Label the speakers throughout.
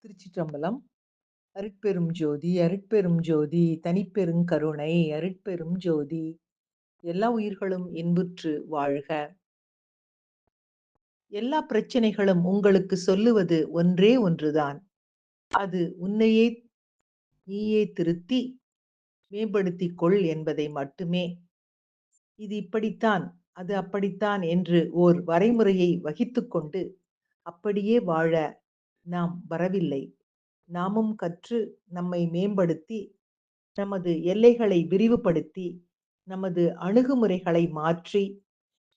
Speaker 1: திருச்சிற்றம்பலம். அருட்பெரும் ஜோதி, அருட்பெரும் ஜோதி, தனிப்பெருங் கருணை, அருட்பெரும் ஜோதி. எல்லா உயிர்களும் இன்புற்று வாழ்க. எல்லா பிரச்சனைகளும் உங்களுக்கு சொல்லுவது ஒன்றே ஒன்றுதான். அது உன்னையே நீயே திருத்தி மேம்படுத்திக் கொள் என்பதை மட்டுமே. இது இப்படித்தான், அது அப்படித்தான் என்று ஓர் வரைமுறையை வகித்துக்கொண்டு அப்படியே வாழ நாம் வரவில்லை. நாமும் கற்று நம்மை மேம்படுத்தி, நமது எல்லைகளை விரிவுபடுத்தி, நமது அணுகுமுறைகளை மாற்றி,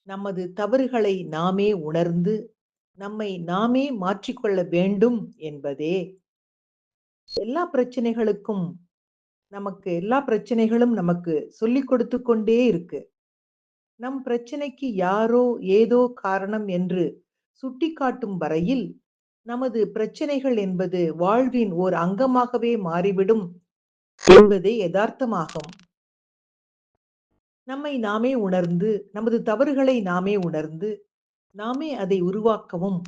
Speaker 1: நமது தவறுகளை நாமே உணர்ந்து, நம்மை நாமே மாற்றிக்கொள்ள வேண்டும் என்பதே எல்லா பிரச்சனைகளும் நமக்கு சொல்லிக் கொடுத்து கொண்டே இருக்கு. நம் பிரச்சனைக்கு யாரோ ஏதோ காரணம் என்று சுட்டிக்காட்டும் வரையில் நமது பிரச்சனைகள் என்பது வாழ்வின் ஓர் அங்கமாகவே மாறிவிடும் என்பதே யதார்த்தமாகும். நம்மை நாமே உணர்ந்து, நமது தவறுகளை நாமே உணர்ந்து, நாமே அதை உருவாக்கவும்,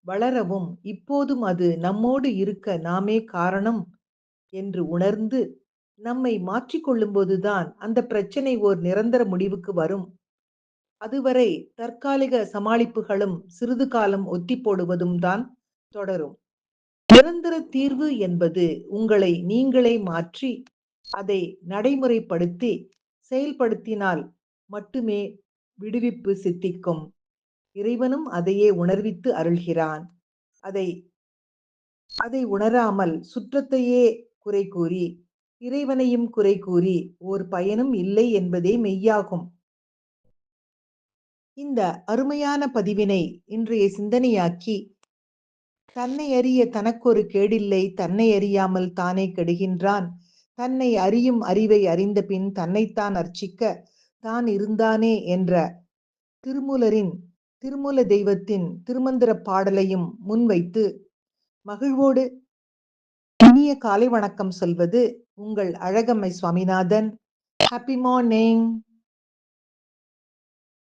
Speaker 1: வளரவும், இப்போதும் அது நம்மோடு இருக்க நாமே காரணம் என்று உணர்ந்து, நம்மை மாற்றிக்கொள்ளும்போதுதான் அந்த பிரச்சனை ஓர் நிரந்தர முடிவுக்கு வரும். அதுவரை தற்காலிக சமாளிப்புகளும் சிறிது காலம் ஒத்தி போடுவதும் தான் தொடரும். நிரந்தர தீர்வு என்பது உங்களை நீங்களே மாற்றி, அதை நடைமுறைப்படுத்தி செயல்படுத்தினால் மட்டுமே விடுவிப்பு சித்திக்கும். இறைவனும் அதையே உணர்வித்து அருள்கிறான். அதை அதை உணராமல் சுற்றத்தையே குறை கூறி, இறைவனையும் குறை கூறி ஓர் பயனும் இல்லை என்பதே மெய்யாகும். இந்த அருமையான பதிவினை இன்றைய சிந்தனையாக்கி, தன்னை அறிய தனக்கொரு கேடில்லை, தன்னை அறியாமல் தானே கெடுகின்றான், தன்னை அறியும் அறிவை அறிந்த பின் தன்னைத்தான் அர்ச்சிக்க தான் இருந்தானே என்ற திருமூல தெய்வத்தின் திருமந்திர பாடலையும் முன்வைத்து மகிழ்வோடு இனிய காலை வணக்கம் சொல்வது உங்கள் அழகம்மை சுவாமிநாதன். Happy morning.